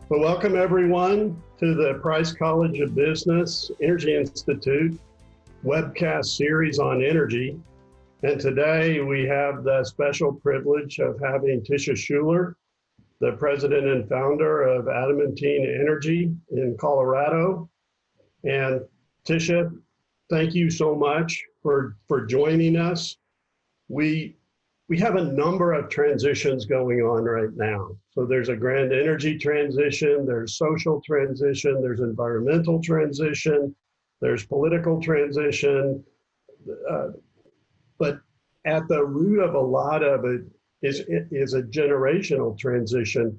Well, welcome everyone to the Price College of Business Energy Institute webcast series on energy. And today we have the special privilege of having Tisha Schuller, the president and founder of Adamantine Energy in Colorado. And Tisha, thank you so much for joining us. We have a number of transitions going on right now. So there's a grand energy transition, there's social transition, there's environmental transition, there's political transition. But at the root of a lot of it is a generational transition,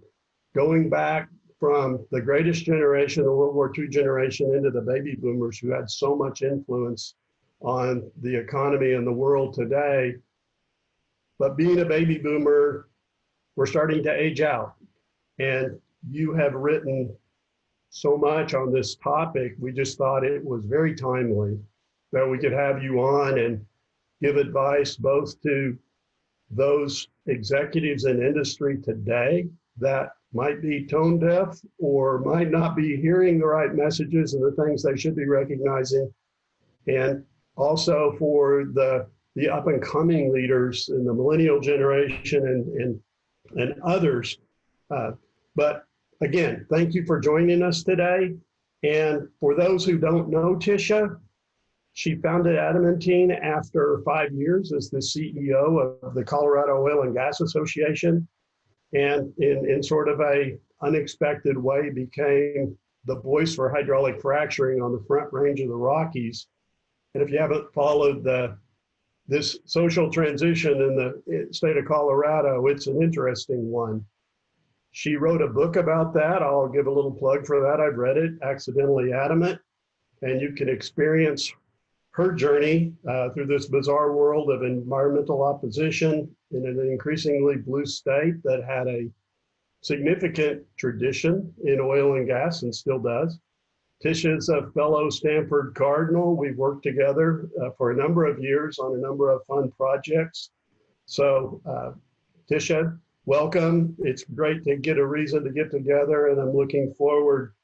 going back from the greatest generation, the World War II generation, into the baby boomers who had so much influence on the economy and the world today. But being a baby boomer, we're starting to age out. And you have written so much on this topic, we just thought it was very timely that we could have you on and give advice both to those executives in industry today that might be tone deaf or might not be hearing the right messages and the things they should be recognizing, and also for the up and coming leaders in the millennial generation and others. But again, thank you for joining us today. And for those who don't know Tisha, she founded Adamantine after 5 years as the CEO of the Colorado Oil and Gas Association, and in sort of a unexpected way became the voice for hydraulic fracturing on the Front Range of the Rockies. And if you haven't followed this social transition in the state of Colorado, it's an interesting one. She wrote a book about that. I'll give a little plug for that. I've read it, Accidentally Adamant, and you can experience her journey through this bizarre world of environmental opposition in an increasingly blue state that had a significant tradition in oil and gas and still does. Tisha's a fellow Stanford Cardinal. We've worked together for a number of years on a number of fun projects. So Tisha, welcome. It's great to get a reason to get together, and I'm looking forward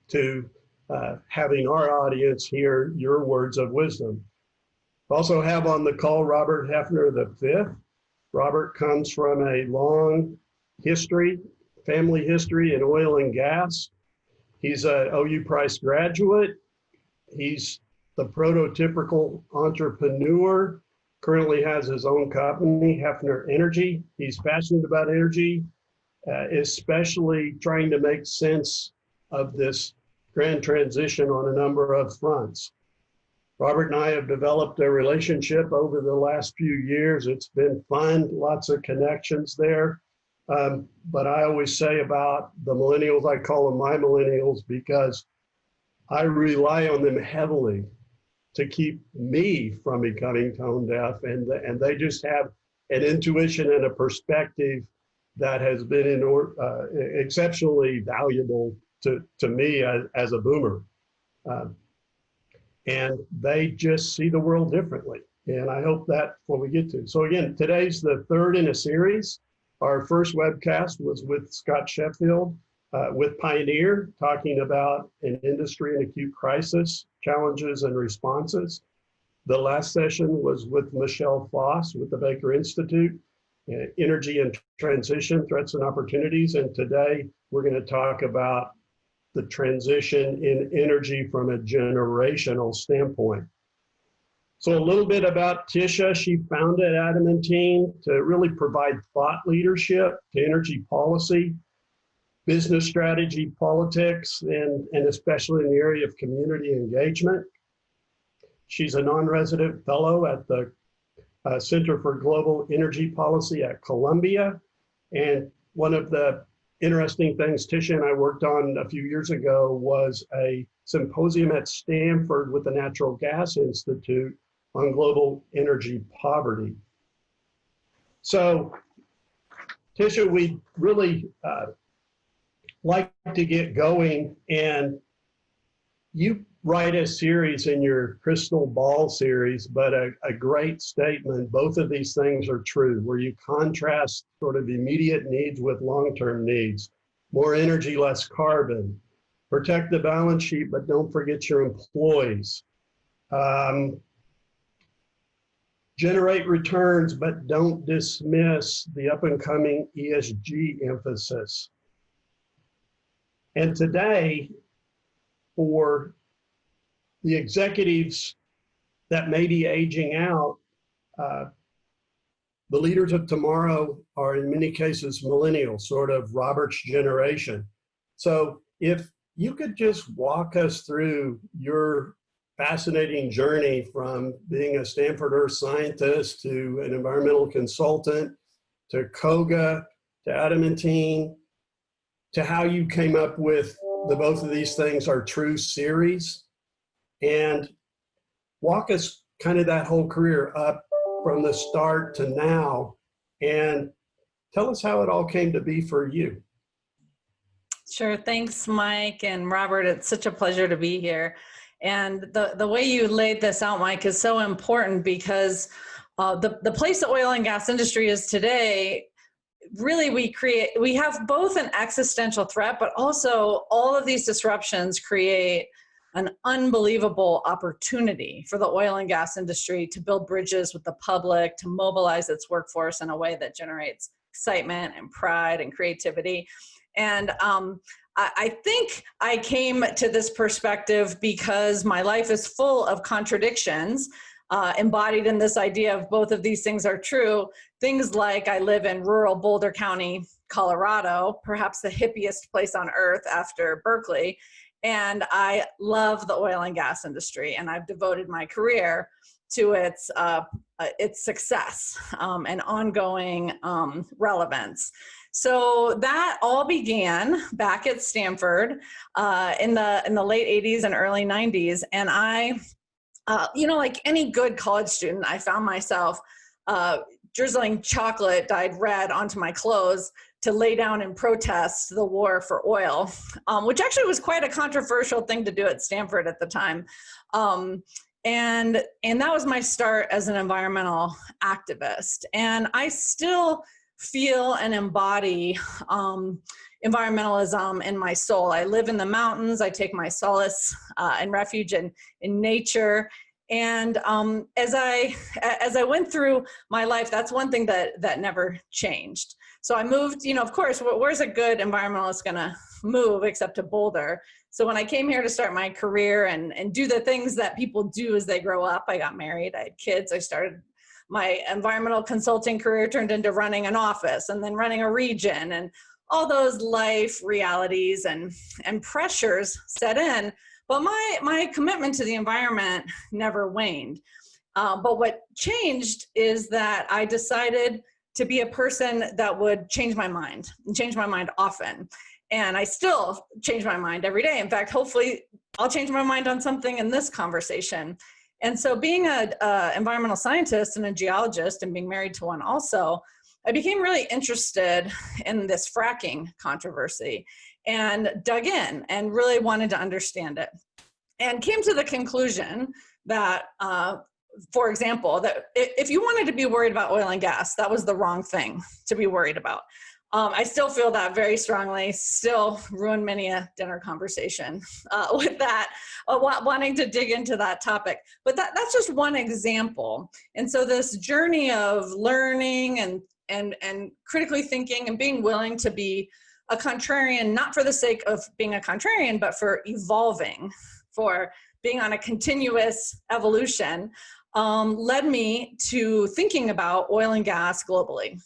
to having our audience hear your words of wisdom. Also have on the call Robert Hefner V. Robert comes from a long family history in oil and gas. He's a OU Price graduate. He's the prototypical entrepreneur, currently has his own company, Hefner Energy. He's passionate about energy, especially trying to make sense of this grand transition on a number of fronts. Robert and I have developed a relationship over the last few years. It's been fun, lots of connections there. But I always say about the millennials, I call them my millennials because I rely on them heavily to keep me from becoming tone deaf. And they just have an intuition and a perspective that has been exceptionally valuable to me as a boomer. And they just see the world differently. And I hope that's what we get to. So again, today's the third in a series. Our first webcast was with Scott Sheffield with Pioneer, talking about an industry in acute crisis, challenges and responses. The last session was with Michelle Foss with the Baker Institute, Energy and Transition, Threats and Opportunities. And today we're going to talk about the transition in energy from a generational standpoint. So a little bit about Tisha. She founded Adamantine to really provide thought leadership to energy policy, business strategy, politics, and especially in the area of community engagement. She's a non-resident fellow at the Center for Global Energy Policy at Columbia. And one of the interesting things Tisha and I worked on a few years ago was a symposium at Stanford with the Natural Gas Institute on global energy poverty. So, Tisha, we really like to get going, and you write a series in your Crystal Ball series, but a great statement. Both of these things are true, where you contrast sort of immediate needs with long-term needs. more energy, less carbon. Protect the balance sheet, but don't forget your employees. Generate returns, but don't dismiss the up and coming ESG emphasis. And today, for the executives that may be aging out, the leaders of tomorrow are in many cases millennials, sort of Robert's generation. So if you could just walk us through your fascinating journey from being a Stanford Earth scientist to an environmental consultant, to Koga, to Adamantine, to how you came up with the Both of These Things Are True series, and walk us kind of that whole career up from the start to now, and tell us how it all came to be for you. Sure. Thanks, Mike and Robert. It's such a pleasure to be here. And the way you laid this out, Mike, is so important because the place the oil and gas industry is today, really we have both an existential threat, but also all of these disruptions create an unbelievable opportunity for the oil and gas industry to build bridges with the public, to mobilize its workforce in a way that generates excitement and pride and creativity. And I think I came to this perspective because my life is full of contradictions embodied in this idea of both of these things are true. Things like I live in rural Boulder County, Colorado, perhaps the hippiest place on earth after Berkeley. And I love the oil and gas industry, and I've devoted my career to its success and ongoing relevance. So that all began back at Stanford in the late 80s and early 90s. And I, like any good college student, I found myself drizzling chocolate dyed red onto my clothes to lay down and protest the war for oil, which actually was quite a controversial thing to do at Stanford at the time. And that was my start as an environmental activist. And I still feel and embody environmentalism in my soul. I live in the mountains. I take my solace and refuge in nature. And as I went through my life, that's one thing that never changed. So I moved, of course, where's a good environmentalist going to move except to Boulder? So when I came here to start my career and do the things that people do as they grow up, I got married, I had kids, I started my environmental consulting career turned into running an office and then running a region, and all those life realities and pressures set in. But my commitment to the environment never waned. But what changed is that I decided to be a person that would change my mind, and change my mind often. And I still change my mind every day. In fact, hopefully I'll change my mind on something in this conversation. And so being an environmental scientist and a geologist and being married to one also, I became really interested in this fracking controversy and dug in and really wanted to understand it. And came to the conclusion that, for example, that if you wanted to be worried about oil and gas, that was the wrong thing to be worried about. I still feel that very strongly, still ruin many a dinner conversation with that, wanting to dig into that topic. But that's just one example. And so this journey of learning and critically thinking and being willing to be a contrarian, not for the sake of being a contrarian, but for evolving, for being on a continuous evolution, led me to thinking about oil and gas globally.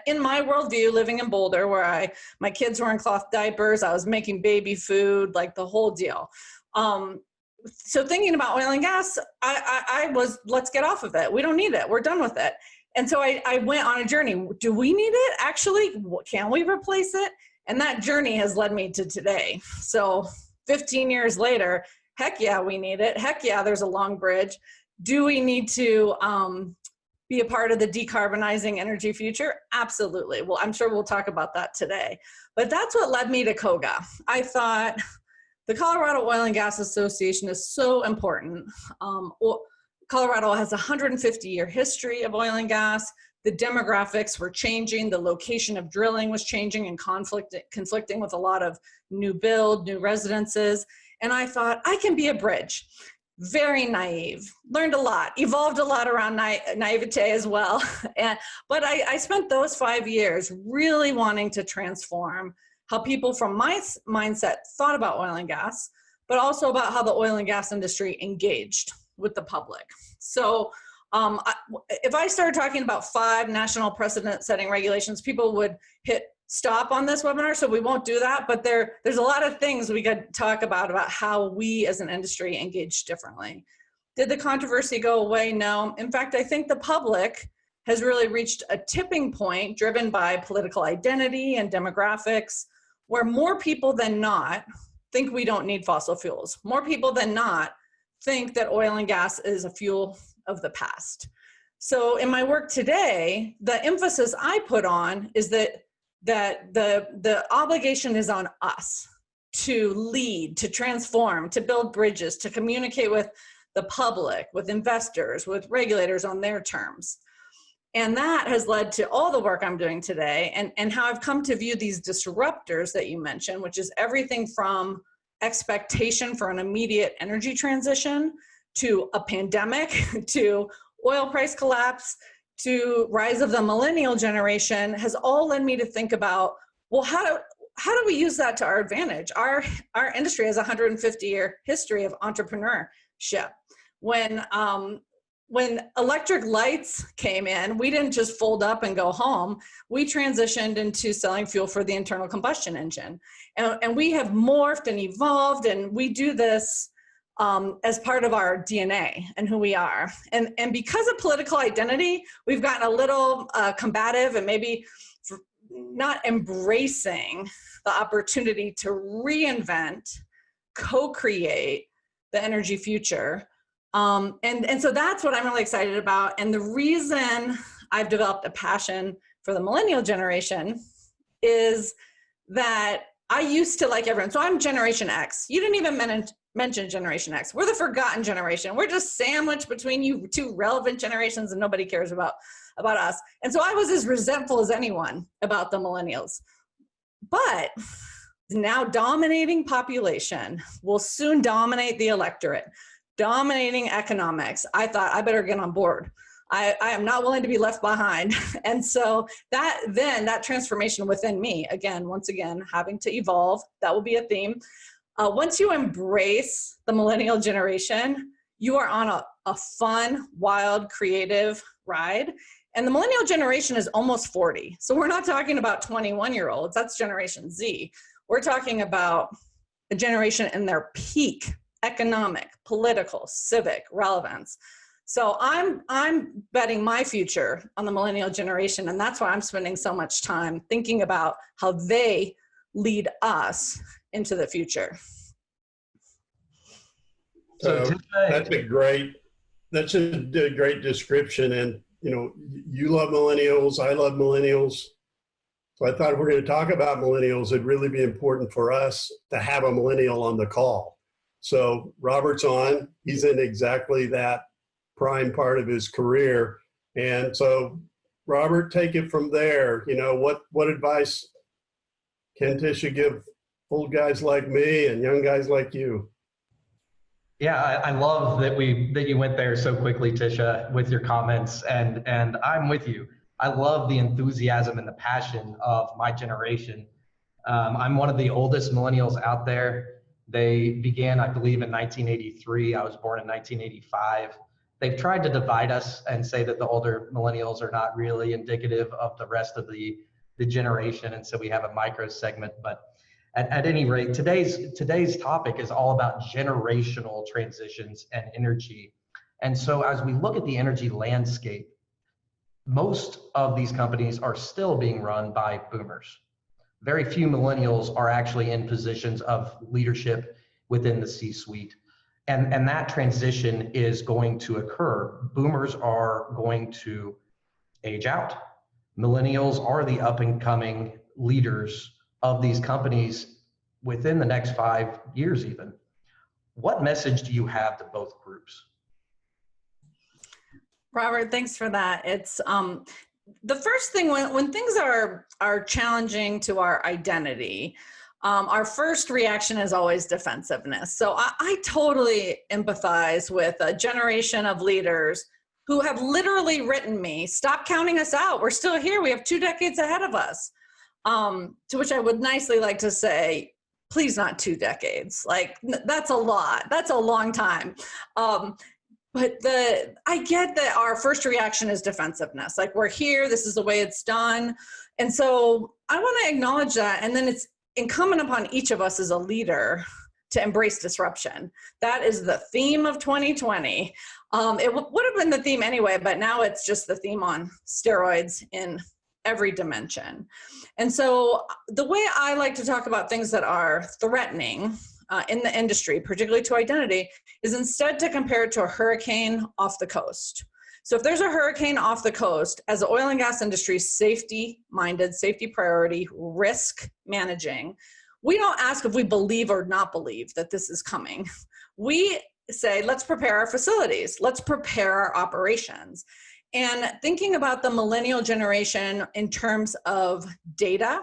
In my worldview, living in Boulder, where my kids were in cloth diapers, I was making baby food, like the whole deal. So thinking about oil and gas, I was, let's get off of it. We don't need it. We're done with it. And so I went on a journey. Do we need it? Actually, can we replace it? And that journey has led me to today. So 15 years later, heck yeah, we need it. Heck yeah, there's a long bridge. Do we need to be a part of the decarbonizing energy future? Absolutely. Well, I'm sure we'll talk about that today. But that's what led me to Koga. I thought the Colorado Oil and Gas Association is so important. Colorado has a 150-year history of oil and gas. The demographics were changing. The location of drilling was changing and conflicting with a lot of new build, new residences. And I thought, I can be a bridge. Very naive, learned a lot, evolved a lot around naivete as well. But I spent those 5 years really wanting to transform how people from my mindset thought about oil and gas, but also about how the oil and gas industry engaged with the public. So if I started talking about 5 national precedent-setting regulations, people would hit stop on this webinar, so we won't do that. But there's a lot of things we could talk about how we as an industry engage differently. Did the controversy go away? No. In fact, I think the public has really reached a tipping point driven by political identity and demographics, where more people than not think we don't need fossil fuels. More people than not think that oil and gas is a fuel of the past. So in my work today, the emphasis I put on is that the obligation is on us to lead, to transform, to build bridges, to communicate with the public, with investors, with regulators on their terms. And that has led to all the work I'm doing today and how I've come to view these disruptors that you mentioned, which is everything from expectation for an immediate energy transition to a pandemic, to oil price collapse, to rise of the millennial generation, has all led me to think about, well, how do we use that to our advantage? Our industry has a 150-year history of entrepreneurship. When electric lights came in, we didn't just fold up and go home. We transitioned into selling fuel for the internal combustion engine. And we have morphed and evolved, and we do this as part of our DNA and who we are. And because of political identity, we've gotten a little combative and maybe not embracing the opportunity to reinvent, co-create the energy future. And so that's what I'm really excited about. And the reason I've developed a passion for the millennial generation is that I used to like everyone. So I'm Generation X. You didn't even mention Generation X. We're the forgotten generation. We're just sandwiched between you two relevant generations and nobody cares about us. And so I was as resentful as anyone about the millennials. But now dominating population will soon dominate the electorate, dominating economics. I thought I better get on board. I am not willing to be left behind. And so that transformation within me, once again, having to evolve, that will be a theme. Once you embrace the millennial generation, you are on a fun, wild, creative ride. And the millennial generation is almost 40. So we're not talking about 21-year-olds. That's Generation Z. We're talking about a generation in their peak economic, political, civic relevance. So I'm betting my future on the millennial generation, and that's why I'm spending so much time thinking about how they lead us into the future. So that's a great description. And you love millennials, I love millennials. So I thought if we're going to talk about millennials, it'd really be important for us to have a millennial on the call. So Robert's on, he's in exactly that prime part of his career. And so Robert, take it from there. What advice can Tisha give old guys like me and young guys like you? Yeah, I love that you went there so quickly, Tisha, with your comments, and I'm with you. I love the enthusiasm and the passion of my generation. I'm one of the oldest millennials out there. They began, I believe, in 1983. I was born in 1985. They've tried to divide us and say that the older millennials are not really indicative of the rest of the generation, and so we have a micro segment. But at any rate, today's topic is all about generational transitions and energy. And so as we look at the energy landscape, most of these companies are still being run by boomers. Very few millennials are actually in positions of leadership within the C-suite. And that transition is going to occur. Boomers are going to age out. Millennials are the up and coming leaders of these companies within the next 5 years even. What message do you have to both groups? Robert, thanks for that. It's the first thing when things are challenging to our identity, our first reaction is always defensiveness. So I totally empathize with a generation of leaders who have literally written me, stop counting us out. We're still here. We have 2 decades ahead of us. To which I would nicely like to say, please not 2 decades. Like, that's a lot. That's a long time. But I get that our first reaction is defensiveness. Like, we're here, this is the way it's done. And so I want to acknowledge that. And then it's incumbent upon each of us as a leader to embrace disruption. That is the theme of 2020. It would have been the theme anyway, but now it's just the theme on steroids in every dimension. And so the way I like to talk about things that are threatening in the industry, particularly to identity, is instead to compare it to a hurricane off the coast. So if there's a hurricane off the coast, as the oil and gas industry, safety-minded, safety priority, risk managing, we don't ask if we believe or not believe that this is coming. We say, let's prepare our facilities. Let's prepare our operations. And thinking about the millennial generation in terms of data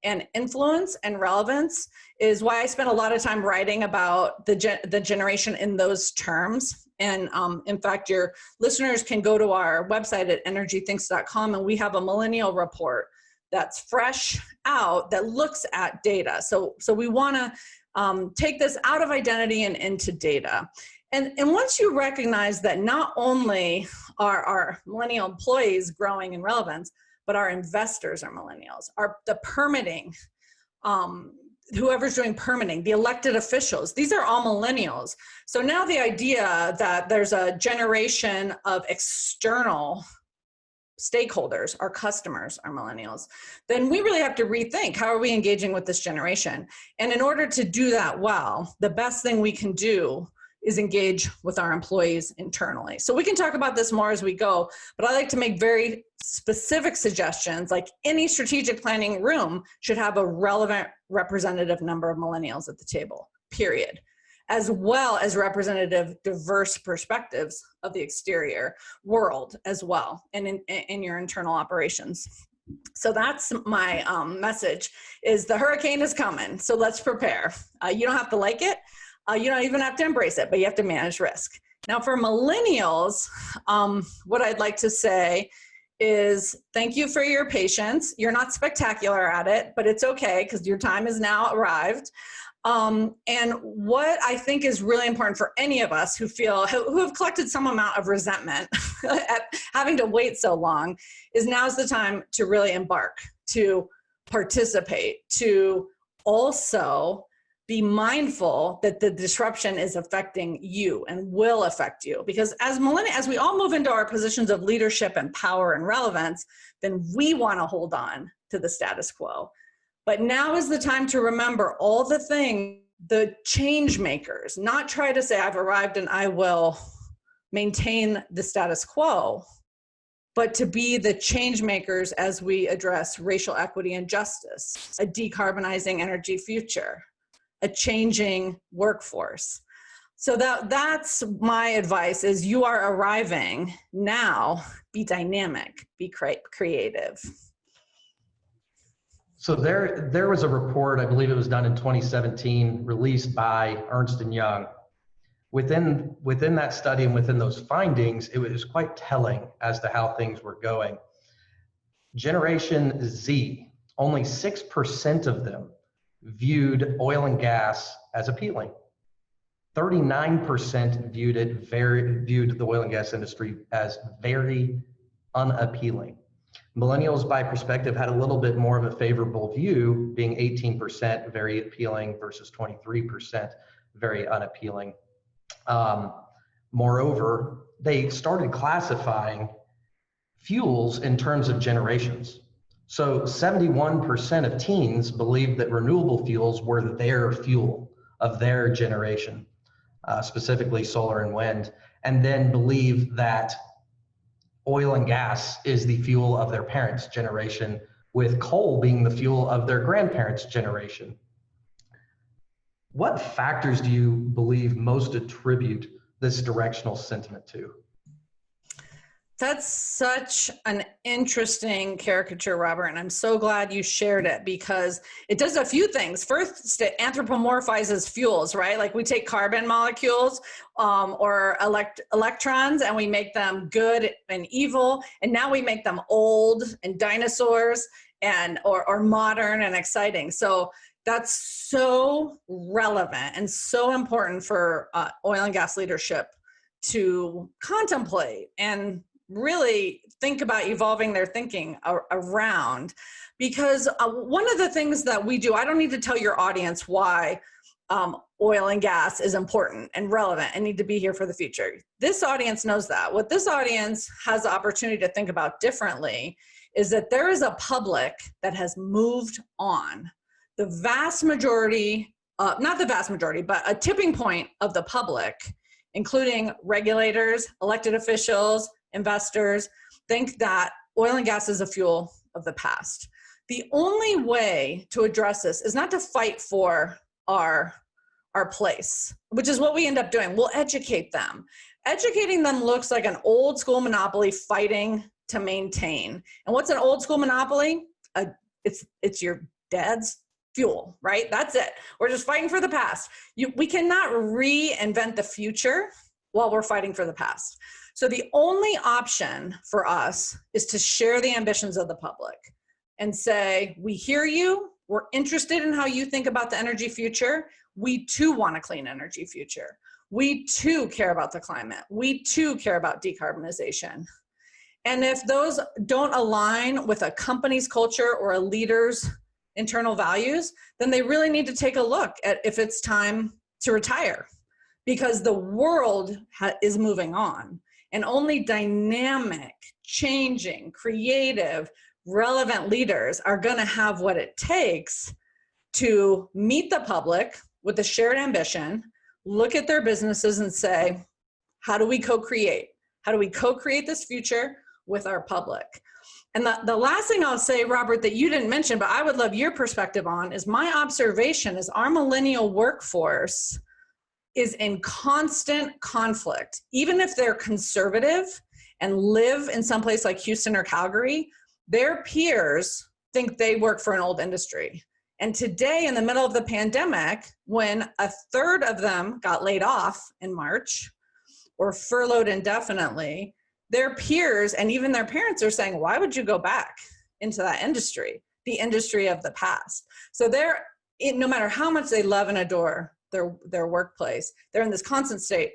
and influence and relevance is why I spent a lot of time writing about the generation in those terms. And in fact, your listeners can go to our website at energythinks.com, and we have a millennial report that's fresh out that looks at data. So we want to take this out of identity and into data. And once you recognize that not only are our millennial employees growing in relevance, but our investors are millennials, the permitting, whoever's doing permitting, the elected officials, these are all millennials. So now the idea that there's a generation of external stakeholders, our customers are millennials, then we really have to rethink, how are we engaging with this generation? And in order to do that well, the best thing we can do is engage with our employees internally. So we can talk about this more as we go, but I like to make very specific suggestions, like any strategic planning room should have a relevant representative number of millennials at the table, period, as well as representative diverse perspectives of the exterior world as well, and in your internal operations. So that's my message, is the hurricane is coming, so let's prepare. You don't have to like it. You don't even have to embrace it, but you have to manage risk. Now for millennials, what I'd like to say is thank you for your patience. You're not spectacular at it, but it's okay because your time has now arrived. And what I think is really important for any of us who have collected some amount of resentment at having to wait so long is now's the time to really embark, to participate, to also be mindful that the disruption is affecting you and will affect you. Because as we all move into our positions of leadership and power and relevance, then we want to hold on to the status quo. But now is the time to remember all the things, the change makers, not try to say, I've arrived and I will maintain the status quo, but to be the change makers as we address racial equity and justice, a decarbonizing energy future, a changing workforce. So that's my advice, is you are arriving now, be dynamic, be creative. So there was a report, I believe it was done in 2017, released by Ernst & Young. Within that study and within those findings, it was quite telling as to how things were going. Generation Z, only 6% of them viewed oil and gas as appealing. 39% viewed the oil and gas industry as very unappealing. Millennials, by perspective, had a little bit more of a favorable view, being 18% very appealing versus 23% very unappealing. Moreover, they started classifying fuels in terms of generations. So 71% of teens believed that renewable fuels were their fuel of their generation, specifically solar and wind, and then believe that oil and gas is the fuel of their parents' generation, with coal being the fuel of their grandparents' generation. What factors do you believe most attribute this directional sentiment to? That's such an interesting caricature, Robert, and I'm so glad you shared it because it does a few things. First, it anthropomorphizes fuels, right? Like we take carbon molecules or electrons and we make them good and evil, and now we make them old and dinosaurs and or modern and exciting. So that's so relevant and so important for oil and gas leadership to contemplate and really think about evolving their thinking around. Because one of the things that we do, I don't need to tell your audience why oil and gas is important and relevant and need to be here for the future. This audience knows that. What this audience has the opportunity to think about differently is that there is a public that has moved on. The vast majority, not the vast majority, but a tipping point of the public, including regulators, elected officials, investors, think that oil and gas is a fuel of the past. The only way to address this is not to fight for our place, which is what we end up doing. We'll educate them. Educating them looks like an old school monopoly fighting to maintain. And what's an old school monopoly? It's your dad's fuel, right? That's it. We're just fighting for the past. We cannot reinvent the future while we're fighting for the past. So the only option for us is to share the ambitions of the public and say, we hear you, we're interested in how you think about the energy future. We too want a clean energy future. We too care about the climate. We too care about decarbonization. And if those don't align with a company's culture or a leader's internal values, then they really need to take a look at if it's time to retire, because the world is moving on. And only dynamic, changing, creative, relevant leaders are going to have what it takes to meet the public with a shared ambition, look at their businesses and say, how do we co-create? How do we co-create this future with our public? And the last thing I'll say, Robert, that you didn't mention, but I would love your perspective on, is my observation is our millennial workforce is in constant conflict. Even if they're conservative and live in some place like Houston or Calgary, their peers think they work for an old industry. And today, in the middle of the pandemic, when a third of them got laid off in March or furloughed indefinitely, their peers and even their parents are saying, why would you go back into that industry, the industry of the past? So no matter how much they love and adore their workplace, they're in this constant state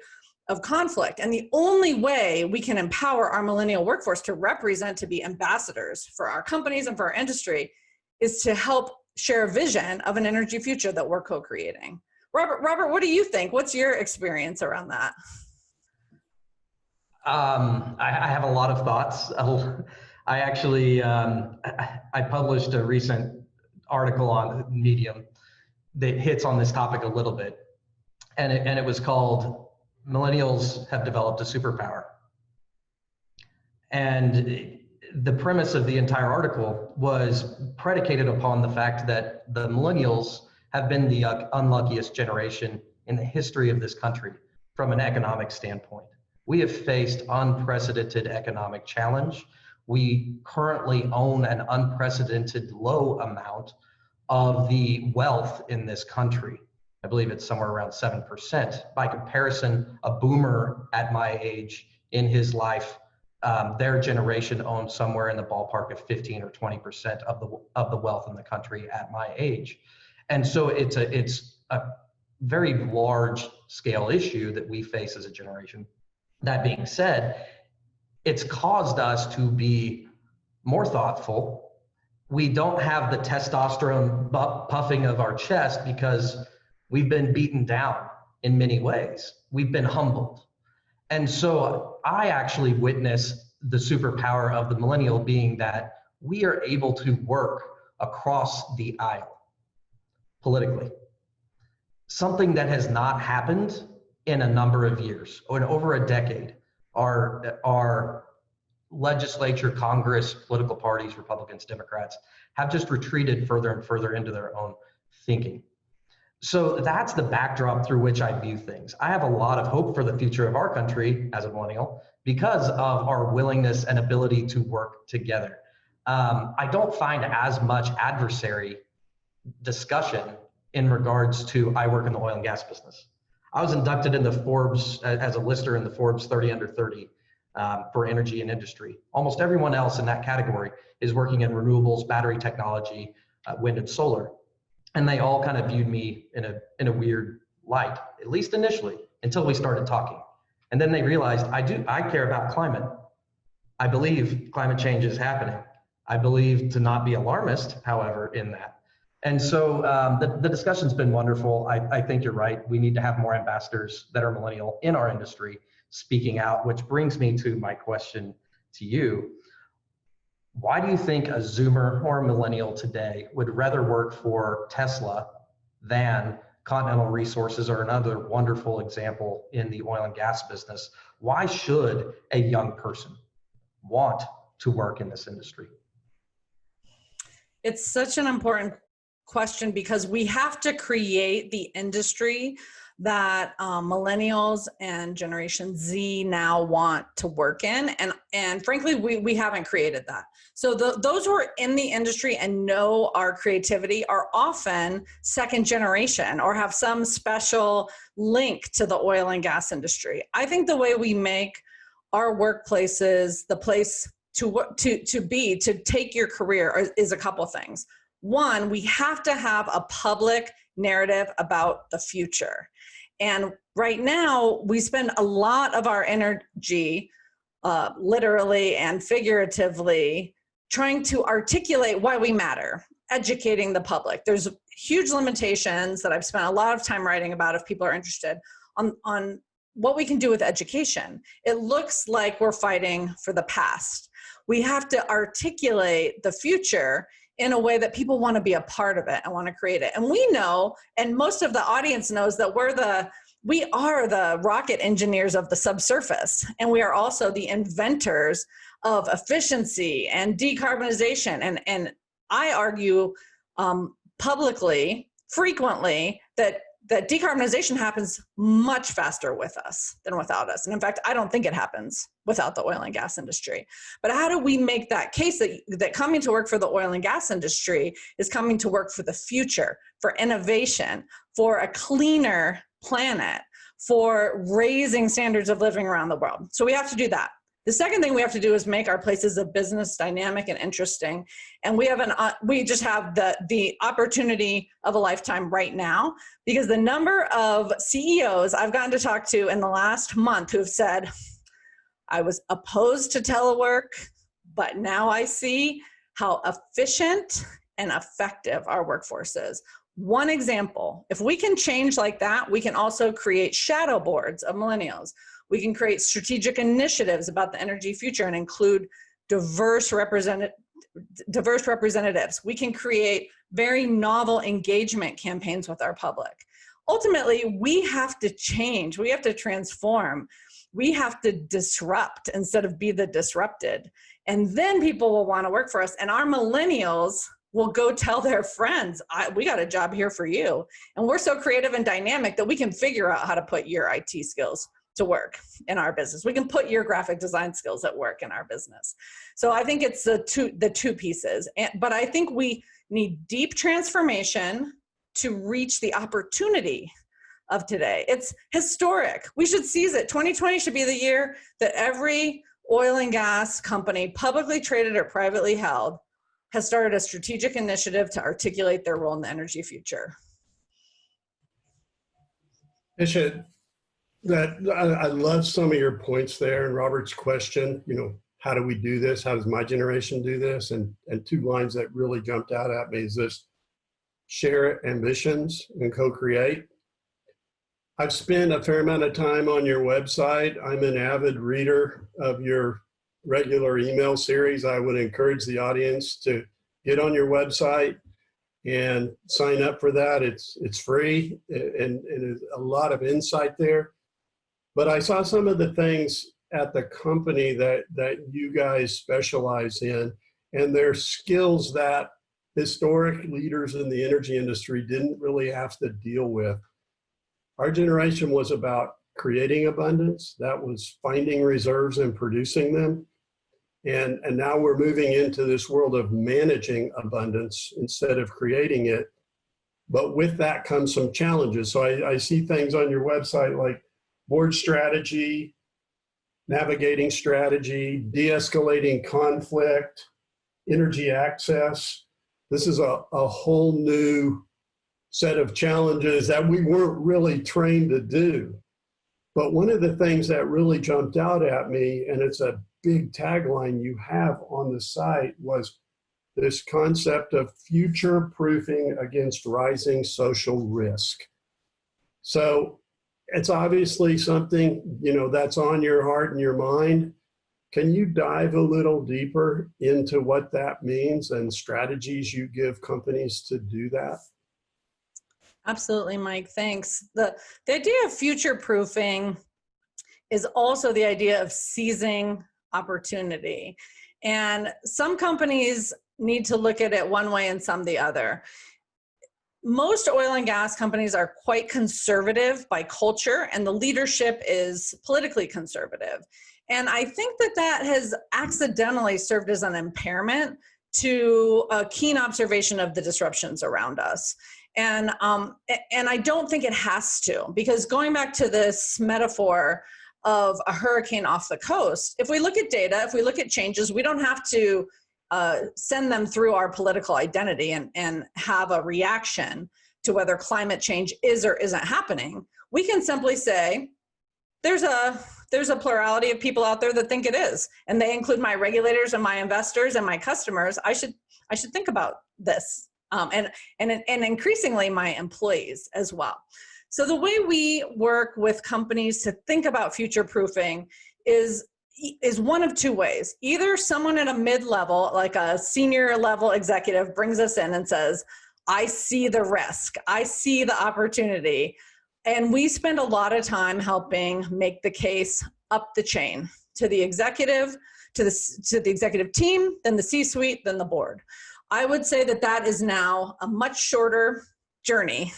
of conflict. And the only way we can empower our millennial workforce to represent, to be ambassadors for our companies and for our industry, is to help share a vision of an energy future that we're co-creating. Robert, what do you think? What's your experience around that? I have a lot of thoughts. I actually, I published a recent article on Medium that hits on this topic a little bit. And it was called Millennials Have Developed a Superpower. And the premise of the entire article was predicated upon the fact that the millennials have been the unluckiest generation in the history of this country from an economic standpoint. We have faced unprecedented economic challenge. We currently own an unprecedented low amount of the wealth in this country. I believe it's somewhere around 7%. By comparison, a boomer at my age in his life, their generation owns somewhere in the ballpark of 15 or 20% of the wealth in the country at my age. And so it's a very large scale issue that we face as a generation. That being said, it's caused us to be more thoughtful. We don't have the testosterone puffing of our chest because we've been beaten down in many ways. We've been humbled. And so I actually witness the superpower of the millennial being that we are able to work across the aisle politically. Something that has not happened in a number of years, or in over a decade. Our legislature, Congress, political parties, Republicans, Democrats, have just retreated further and further into their own thinking. So that's the backdrop through which I view things. I have a lot of hope for the future of our country as a millennial, because of our willingness and ability to work together. I don't find as much adversary discussion in regards to, I work in the oil and gas business. I was inducted into Forbes as a lister in the Forbes 30 under 30 for energy and industry. Almost everyone else in that category is working in renewables, battery technology, wind and solar. And they all kind of viewed me in a weird light, at least initially, until we started talking. And then they realized I care about climate. I believe climate change is happening. I believe to not be alarmist, however, in that. And so the discussion's been wonderful. I think you're right. We need to have more ambassadors that are millennial in our industry speaking out, which brings me to my question to you. Why do you think a Zoomer or a millennial today would rather work for Tesla than Continental Resources or another wonderful example in the oil and gas business? Why should a young person want to work in this industry? It's such an important question because we have to create the industry that millennials and Generation Z now want to work in. And frankly, we haven't created that. So those who are in the industry and know our creativity are often second generation or have some special link to the oil and gas industry. I think the way we make our workplaces the place to take your career is a couple things. One, we have to have a public narrative about the future. And right now, we spend a lot of our energy, literally and figuratively, trying to articulate why we matter, educating the public. There's huge limitations that I've spent a lot of time writing about if people are interested on what we can do with education. It looks like we're fighting for the past. We have to articulate the future in a way that people want to be a part of it and want to create it. And we know, and most of the audience knows, that we are the rocket engineers of the subsurface. And we are also the inventors of efficiency and decarbonization. And I argue publicly, frequently, that decarbonization happens much faster with us than without us. And in fact, I don't think it happens without the oil and gas industry. But how do we make that case that coming to work for the oil and gas industry is coming to work for the future, for innovation, for a cleaner planet, for raising standards of living around the world? So we have to do that. The second thing we have to do is make our places of business dynamic and interesting. And we just have the opportunity of a lifetime right now, because the number of CEOs I've gotten to talk to in the last month who have said, I was opposed to telework, but now I see how efficient and effective our workforce is. One example, if we can change like that, we can also create shadow boards of millennials. We can create strategic initiatives about the energy future and include diverse representatives. We can create very novel engagement campaigns with our public. Ultimately, we have to change. We have to transform. We have to disrupt instead of be the disrupted. And then people will want to work for us. And our millennials will go tell their friends, we got a job here for you. And we're so creative and dynamic that we can figure out how to put your IT skills to work in our business. We can put your graphic design skills at work in our business. So I think it's the two pieces. But I think we need deep transformation to reach the opportunity of today. It's historic. We should seize it. 2020 should be the year that every oil and gas company, publicly traded or privately held, has started a strategic initiative to articulate their role in the energy future. Tisha, I love some of your points there and Robert's question, how do we do this? How does my generation do this? And two lines that really jumped out at me is this: share ambitions and co-create. I've spent a fair amount of time on your website. I'm an avid reader of your regular email series. I would encourage the audience to get on your website and sign up for that. It's free and there's a lot of insight there. But I saw some of the things at the company that you guys specialize in, and they're skills that historic leaders in the energy industry didn't really have to deal with. Our generation was about creating abundance. That was finding reserves and producing them. And now we're moving into this world of managing abundance instead of creating it. But with that comes some challenges. So I see things on your website like board strategy, navigating strategy, de-escalating conflict, energy access. This is a whole new set of challenges that we weren't really trained to do. But one of the things that really jumped out at me, and it's a big tagline you have on the site, was this concept of future proofing against rising social risk. So it's obviously something, that's on your heart and your mind. Can you dive a little deeper into what that means and strategies you give companies to do that? Absolutely, Mike. Thanks. The idea of future proofing is also the idea of seizing opportunity. And some companies need to look at it one way and some the other. Most oil and gas companies are quite conservative by culture, and the leadership is politically conservative. And I think that has accidentally served as an impairment to a keen observation of the disruptions around us. And I don't think it has to, because going back to this metaphor of a hurricane off the coast, if we look at data, if we look at changes, we don't have to send them through our political identity and have a reaction to whether climate change is or isn't happening. We can simply say, there's a plurality of people out there that think it is, and they include my regulators and my investors and my customers. I should think about this, and increasingly my employees as well. So the way we work with companies to think about future proofing is one of two ways. Either someone at a mid-level, like a senior level executive, brings us in and says, I see the risk, I see the opportunity. And we spend a lot of time helping make the case up the chain to the executive, to the executive team, then the C-suite, then the board. I would say that is now a much shorter journey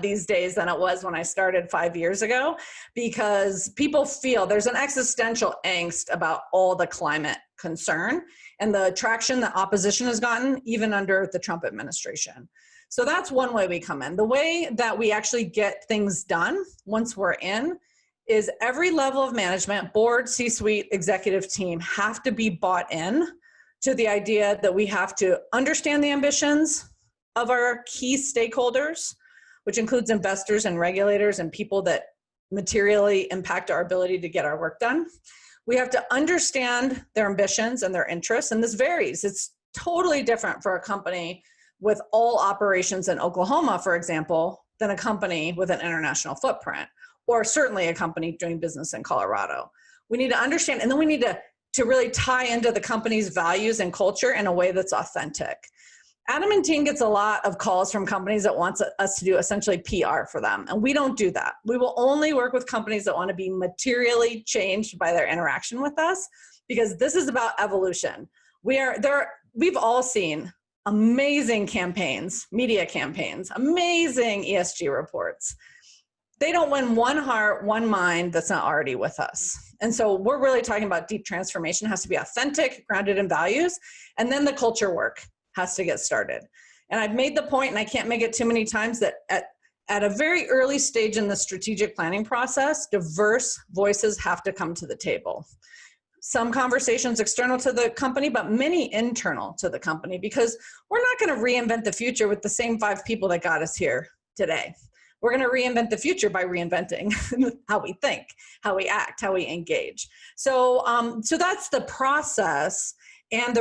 these days than it was when I started 5 years ago, because people feel there's an existential angst about all the climate concern and the traction that opposition has gotten even under the Trump administration. So that's one way we come in. The way that we actually get things done once we're in is every level of management, board, C-suite, executive team, have to be bought in to the idea that we have to understand the ambitions of our key stakeholders, which includes investors and regulators and people that materially impact our ability to get our work done. We have to understand their ambitions and their interests, and this varies. It's totally different for a company with all operations in Oklahoma, for example, than a company with an international footprint, or certainly a company doing business in Colorado. We need to understand, and then we need to really tie into the company's values and culture in a way that's authentic. Adamantine gets a lot of calls from companies that want us to do essentially PR for them, and we don't do that. We will only work with companies that want to be materially changed by their interaction with us, because this is about evolution. We've all seen amazing campaigns, media campaigns, amazing ESG reports. They don't win one heart, one mind that's not already with us. And so we're really talking about deep transformation. It has to be authentic, grounded in values, and then the culture work has to get started. And I've made the point, and I can't make it too many times, that at a very early stage in the strategic planning process, diverse voices have to come to the table. Some conversations external to the company, but many internal to the company, because we're not going to reinvent the future with the same 5 people that got us here today. We're going to reinvent the future by reinventing how we think, how we act, how we engage. So that's the process. And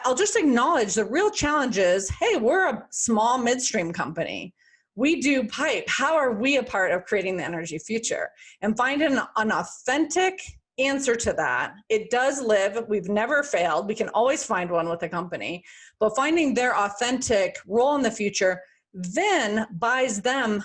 I'll just acknowledge the real challenge is, hey, we're a small midstream company. We do pipe. How are we a part of creating the energy future? And finding an authentic answer to that. It does live. We've never failed. We can always find one with a company, but finding their authentic role in the future then buys them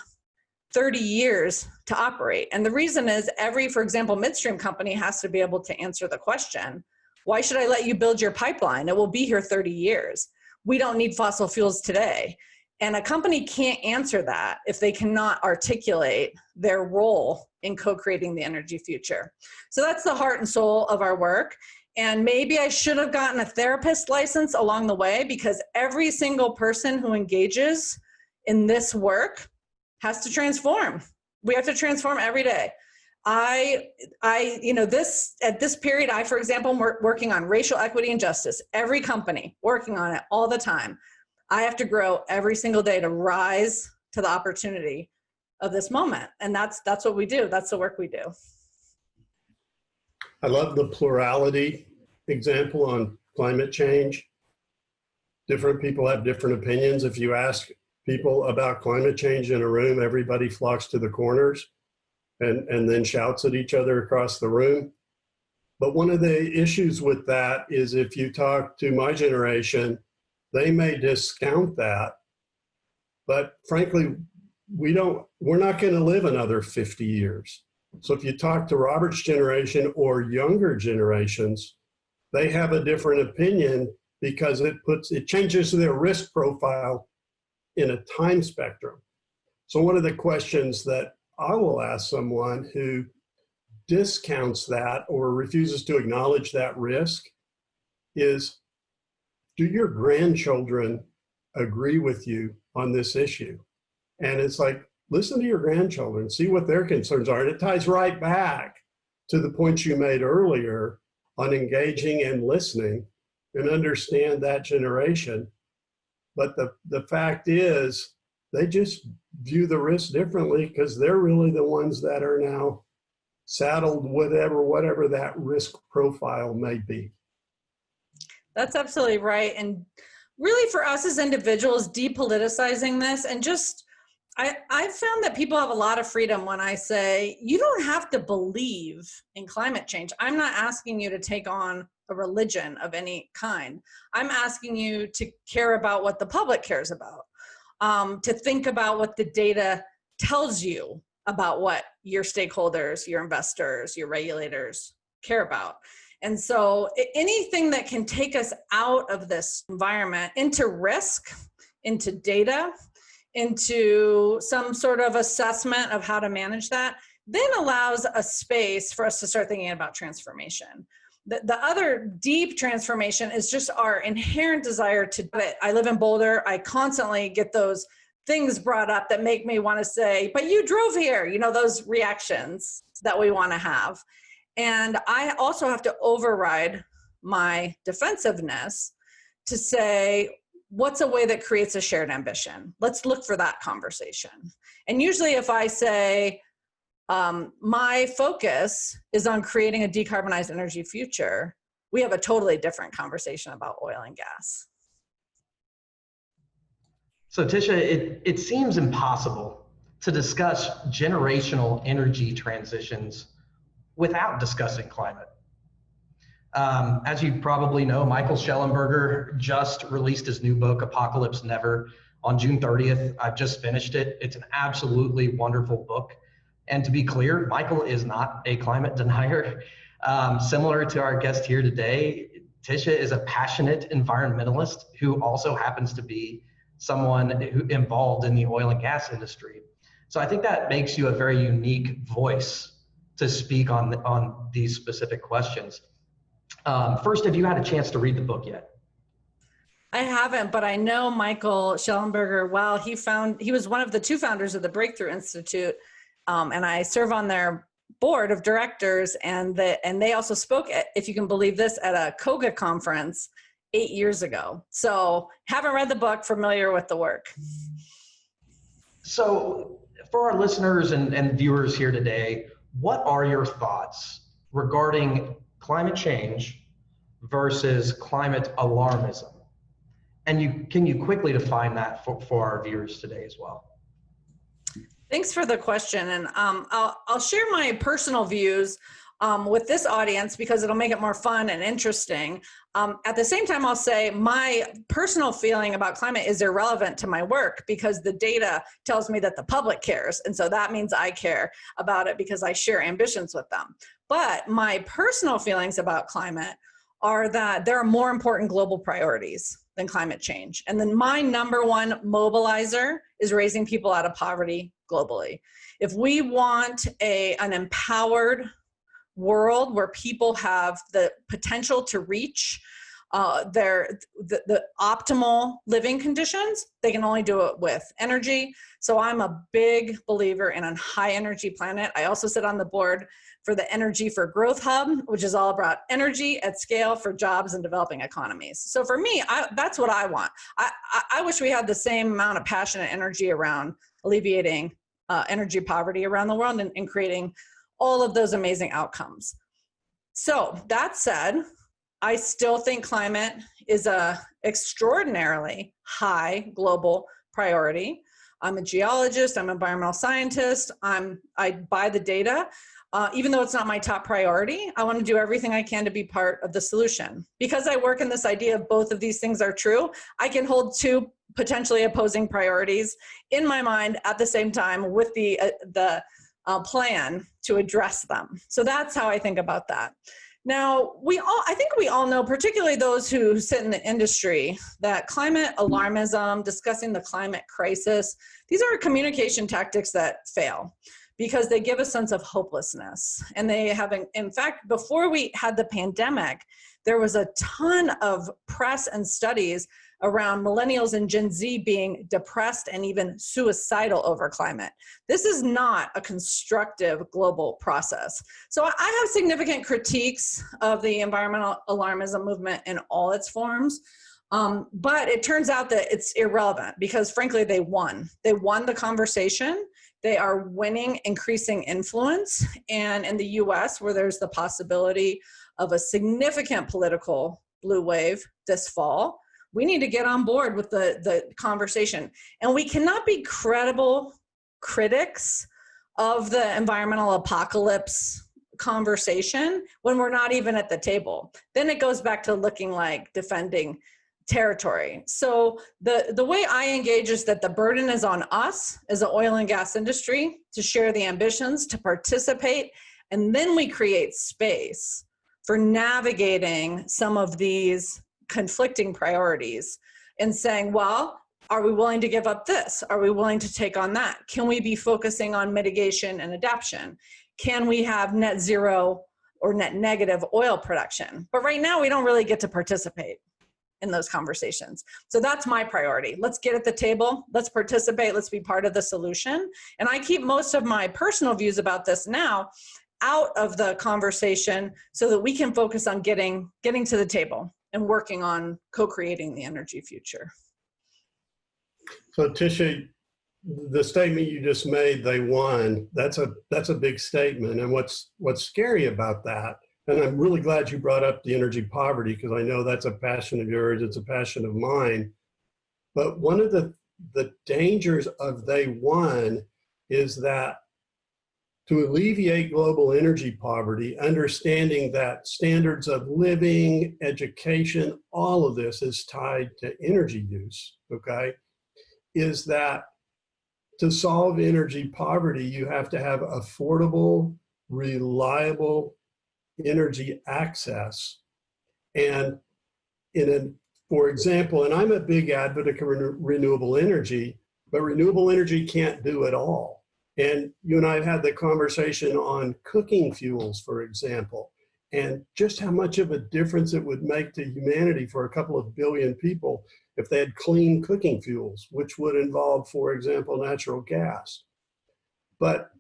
30 years to operate. And the reason is for example, midstream company has to be able to answer the question, why should I let you build your pipeline? It will be here 30 years. We don't need fossil fuels today. And a company can't answer that if they cannot articulate their role in co-creating the energy future. So that's the heart and soul of our work. And maybe I should have gotten a therapist license along the way, because every single person who engages in this work has to transform. We have to transform every day. At this period, I, for example, am working on racial equity and justice. Every company working on it all the time. I have to grow every single day to rise to the opportunity of this moment. And that's what we do. That's the work we do. I love the plurality example on climate change. Different people have different opinions. If you ask people about climate change in a room, everybody flocks to the corners and then shouts at each other across the room. But one of the issues with that is, if you talk to my generation, they may discount that, but frankly, we're not going to live another 50 years. So if you talk to Robert's generation or younger generations, they have a different opinion, because it changes their risk profile in a time spectrum. So one of the questions that I will ask someone who discounts that or refuses to acknowledge that risk is, do your grandchildren agree with you on this issue? And it's like, listen to your grandchildren, see what their concerns are. And it ties right back to the points you made earlier on engaging and listening and understand that generation. But the fact is, they just view the risk differently, because they're really the ones that are now saddled whatever that risk profile may be. That's absolutely right. And really, for us as individuals, depoliticizing this, and just, I've found that people have a lot of freedom when I say, you don't have to believe in climate change. I'm not asking you to take on a religion of any kind. I'm asking you to care about what the public cares about, to think about what the data tells you about what your stakeholders, your investors, your regulators care about. And so anything that can take us out of this environment into risk, into data, into some sort of assessment of how to manage that, then allows a space for us to start thinking about transformation. The other deep transformation is just our inherent desire to do it. I live in Boulder. I constantly get those things brought up that make me want to say, but you drove here, those reactions that we want to have. And I also have to override my defensive-ness to say, what's a way that creates a shared ambition? Let's look for that conversation. And usually if I say, my focus is on creating a decarbonized energy future, we have a totally different conversation about oil and gas. So Tisha, it seems impossible to discuss generational energy transitions without discussing climate. As you probably know, Michael Schellenberger just released his new book, Apocalypse Never, on June 30th. I've just finished it. It's an absolutely wonderful book. And to be clear, Michael is not a climate denier. Similar to our guest here today, Tisha is a passionate environmentalist who also happens to be someone who involved in the oil and gas industry. So I think that makes you a very unique voice to speak on these specific questions. First, have you had a chance to read the book yet? I haven't, but I know Michael Schellenberger well. He was one of the two founders of the Breakthrough Institute, and I serve on their board of directors, and they also spoke, if you can believe this, at a KOGA conference 8 years ago. So haven't read the book, familiar with the work. So for our listeners and viewers here today, what are your thoughts regarding climate change versus climate alarmism? And can you quickly define that for our viewers today as well? Thanks for the question. And I'll share my personal views with this audience because it'll make it more fun and interesting. At the same time, I'll say my personal feeling about climate is irrelevant to my work because the data tells me that the public cares. And so that means I care about it because I share ambitions with them. But my personal feelings about climate are that there are more important global priorities. than climate change. And then my number one mobilizer is raising people out of poverty globally. If we want an empowered world where people have the potential to reach the optimal living conditions, they can only do it with energy. So I'm a big believer in a high energy planet. I also sit on the board for the Energy for Growth Hub, which is all about energy at scale for jobs and developing economies. So for me, that's what I want. I wish we had the same amount of passion and energy around alleviating energy poverty around the world and creating all of those amazing outcomes. So that said, I still think climate is a extraordinarily high global priority. I'm a geologist, I'm an environmental scientist, I buy the data. Even though it's not my top priority, I want to do everything I can to be part of the solution. Because I work in this idea of both of these things are true, I can hold two potentially opposing priorities in my mind at the same time with the plan to address them. So that's how I think about that. Now, I think we all know, particularly those who sit in the industry, that climate alarmism, discussing the climate crisis, these are communication tactics that fail because they give a sense of hopelessness. And they have, in fact, before we had the pandemic, there was a ton of press and studies around millennials and Gen Z being depressed and even suicidal over climate. This is not a constructive global process. So I have significant critiques of the environmental alarmism movement in all its forms. But it turns out that it's irrelevant because frankly, they won. They won the conversation. They are winning increasing influence. And in the US, where there's the possibility of a significant political blue wave this fall, we need to get on board with the conversation. And we cannot be credible critics of the environmental apocalypse conversation when we're not even at the table. Then it goes back to looking like defending territory. So the way I engage is that the burden is on us as the oil and gas industry to share the ambitions, to participate, and then we create space for navigating some of these conflicting priorities and saying, well, are we willing to give up this? Are we willing to take on that? Can we be focusing on mitigation and adaptation? Can we have net zero or net negative oil production? But right now we don't really get to participate in those conversations. So that's my priority. Let's get at the table. Let's participate. Let's be part of the solution. And I keep most of my personal views about this now out of the conversation so that we can focus on getting to the table and working on co-creating the energy future. So Tisha, the statement you just made, they won, that's a big statement. And what's scary about that, and I'm really glad you brought up the energy poverty because I know that's a passion of yours, it's a passion of mine. But one of the dangers of they won is that to alleviate global energy poverty, understanding that standards of living, education, all of this is tied to energy use, okay, is that to solve energy poverty, you have to have affordable, reliable energy access. And for example, and I'm a big advocate of renewable energy, but renewable energy can't do it all. And you and I have had the conversation on cooking fuels, for example, and just how much of a difference it would make to humanity for a couple of billion people if they had clean cooking fuels, which would involve, for example, natural gas. But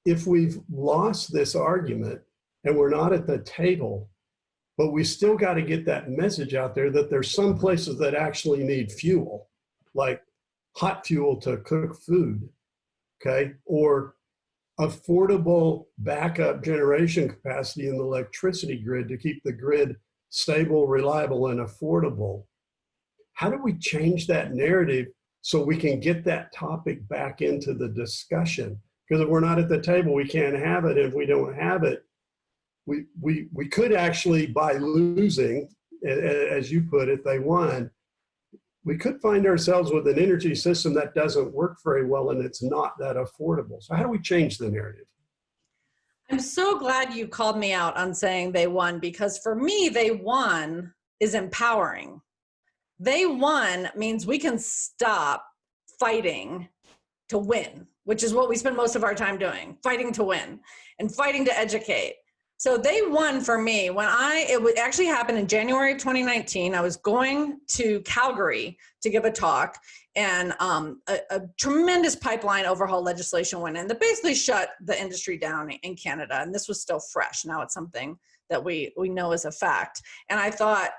if we've lost this argument and we're not at the table, but we still got to get that message out there that there's some places that actually need fuel, like hot fuel to cook food. Okay, or affordable backup generation capacity in the electricity grid to keep the grid stable, reliable, and affordable. How do we change that narrative so we can get that topic back into the discussion? Because if we're not at the table, we can't have it. If we don't have it, we could actually, by losing, as you put it, they won, we could find ourselves with an energy system that doesn't work very well and it's not that affordable. So how do we change the narrative? I'm so glad you called me out on saying they won, because for me, they won is empowering. They won means we can stop fighting to win, which is what we spend most of our time doing, fighting to win and fighting to educate. So they won for me when it actually happened in January of 2019. I was going to Calgary to give a talk, and a tremendous pipeline overhaul legislation went in that basically shut the industry down in Canada. And this was still fresh. Now it's something that we know is a fact. And I thought,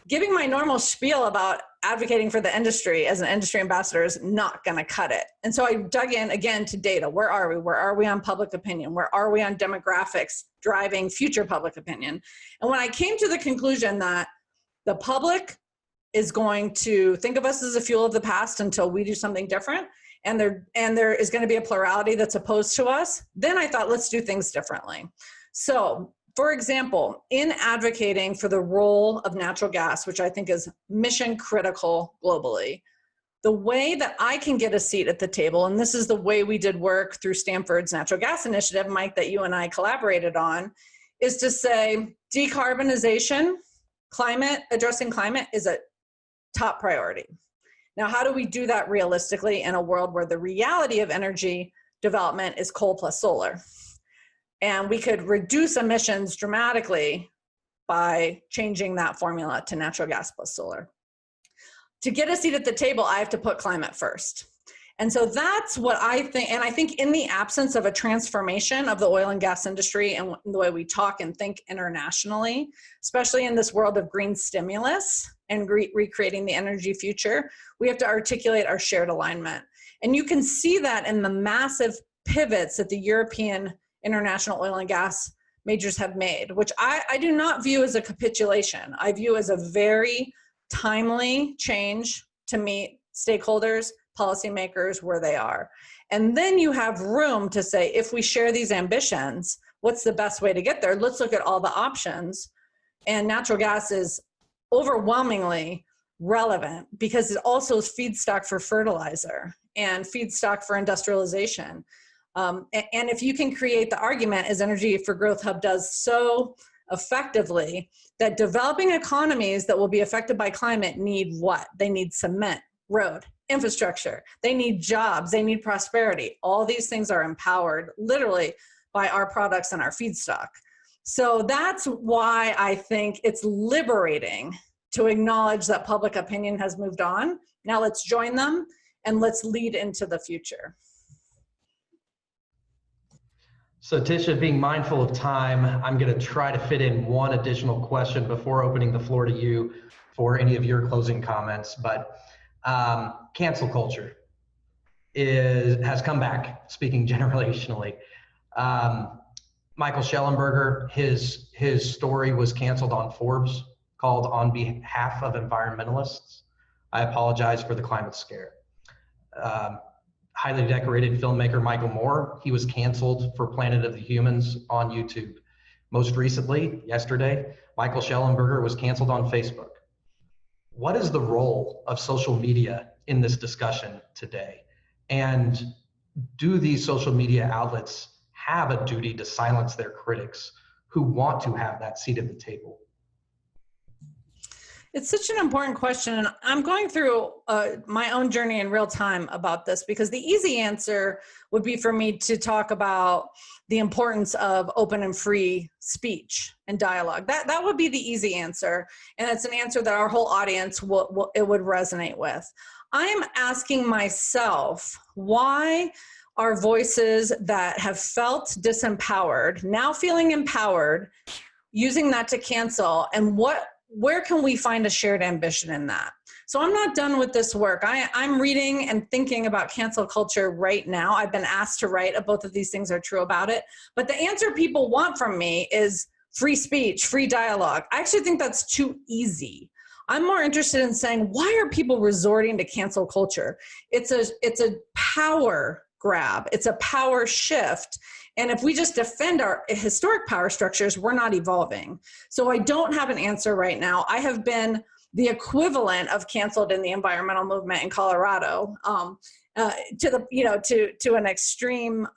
giving my normal spiel about advocating for the industry as an industry ambassador is not going to cut it. And so I dug in again to data. Where are we? Where are we on public opinion? Where are we on demographics driving future public opinion? And when I came to the conclusion that the public is going to think of us as a fuel of the past until we do something different, and there is going to be a plurality that's opposed to us, then I thought, let's do things differently. So, for example, in advocating for the role of natural gas, which I think is mission critical globally, the way that I can get a seat at the table, and this is the way we did work through Stanford's natural gas initiative, Mike, that you and I collaborated on, is to say decarbonization, addressing climate is a top priority. Now, how do we do that realistically in a world where the reality of energy development is coal plus solar? And we could reduce emissions dramatically by changing that formula to natural gas plus solar. To get a seat at the table, I have to put climate first. And so that's what I think. And I think in the absence of a transformation of the oil and gas industry and the way we talk and think internationally, especially in this world of green stimulus and recreating the energy future, we have to articulate our shared alignment. And you can see that in the massive pivots that the European international oil and gas majors have made, which I do not view as a capitulation. I view as a very timely change to meet stakeholders, policymakers where they are. And then you have room to say, if we share these ambitions, what's the best way to get there? Let's look at all the options. And natural gas is overwhelmingly relevant because it also is feedstock for fertilizer and feedstock for industrialization. And if you can create the argument, as Energy for Growth Hub does so effectively, that developing economies that will be affected by climate need what? They need cement, road, infrastructure. They need jobs. They need prosperity. All these things are empowered literally by our products and our feedstock. So that's why I think it's liberating to acknowledge that public opinion has moved on. Now let's join them and let's lead into the future. So Tisha, being mindful of time, I'm going to try to fit in one additional question before opening the floor to you for any of your closing comments. But cancel culture has come back, speaking generationally. Michael Schellenberger, his story was canceled on Forbes, called On Behalf of Environmentalists. I apologize for the climate scare. Highly decorated filmmaker Michael Moore, he was canceled for Planet of the Humans on YouTube. Most recently, yesterday, Michael Schellenberger was canceled on Facebook. What is the role of social media in this discussion today? And do these social media outlets have a duty to silence their critics who want to have that seat at the table? It's such an important question. And I'm going through my own journey in real time about this, because the easy answer would be for me to talk about the importance of open and free speech and dialogue. That would be the easy answer. And it's an answer that our whole audience would resonate with. I'm asking myself, why are voices that have felt disempowered now feeling empowered, using that to cancel, and where can we find a shared ambition in that? So I'm not done with this work. I'm reading and thinking about cancel culture right now. I've been asked to write, both of these things are true about it. But the answer people want from me is free speech, free dialogue. I actually think that's too easy. I'm more interested in saying, why are people resorting to cancel culture? It's a power grab. It's a power shift. And if we just defend our historic power structures, we're not evolving. So I don't have an answer right now. I have been the equivalent of canceled in the environmental movement in Colorado, to an extreme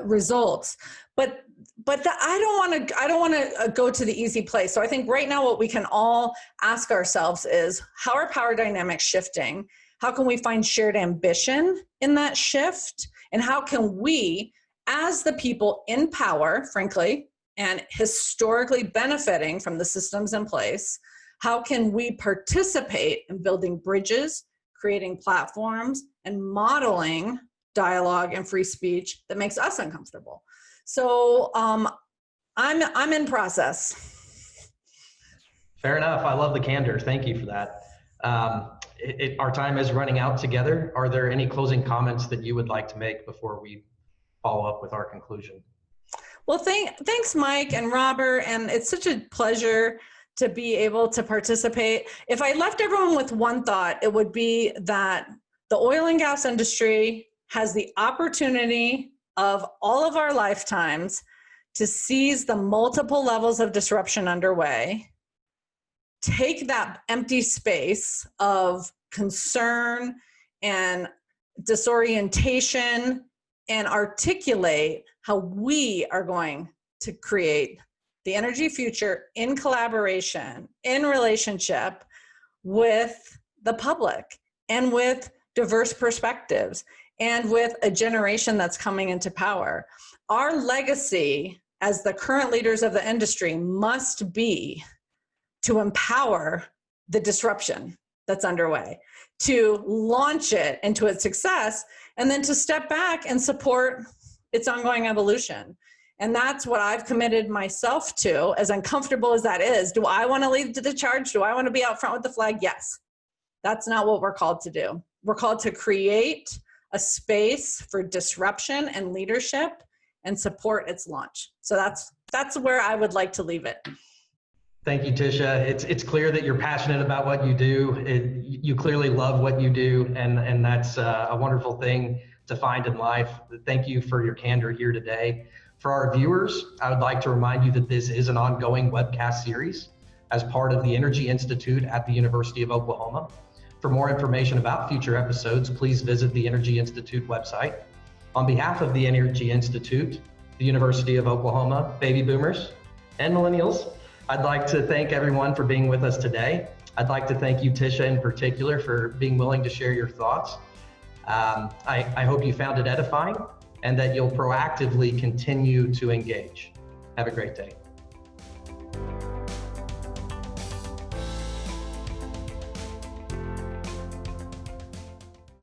results. But I don't want to go to the easy place. So I think right now what we can all ask ourselves is, how are power dynamics shifting? How can we find shared ambition in that shift? And how can we, as the people in power, frankly, and historically benefiting from the systems in place, how can we participate in building bridges, creating platforms, and modeling dialogue and free speech that makes us uncomfortable? So I'm in process. Fair enough. I love the candor. Thank you for that. Our time is running out together. Are there any closing comments that you would like to make before we follow up with our conclusion? Well, thanks, Mike and Robert, and it's such a pleasure to be able to participate. If I left everyone with one thought, it would be that the oil and gas industry has the opportunity of all of our lifetimes to seize the multiple levels of disruption underway, take that empty space of concern and disorientation, and articulate how we are going to create the energy future in collaboration, in relationship with the public, and with diverse perspectives, and with a generation that's coming into power. Our legacy as the current leaders of the industry must be to empower the disruption that's underway, to launch it into its success, and then to step back and support its ongoing evolution. And that's what I've committed myself to, as uncomfortable as that is. Do I want to lead the charge? Do I want to be out front with the flag? Yes. That's not what we're called to do. We're called to create a space for disruption and leadership and support its launch. So that's where I would like to leave it. Thank you, Tisha. It's clear that you're passionate about what you do. You clearly love what you do, and that's a wonderful thing to find in life. Thank you for your candor here today. For our viewers, I would like to remind you that this is an ongoing webcast series as part of the Energy Institute at the University of Oklahoma. For more information about future episodes, please visit the Energy Institute website. On behalf of the Energy Institute, the University of Oklahoma, baby boomers, and millennials, I'd like to thank everyone for being with us today. I'd like to thank you, Tisha, in particular, for being willing to share your thoughts. I hope you found it edifying and that you'll proactively continue to engage. Have a great day.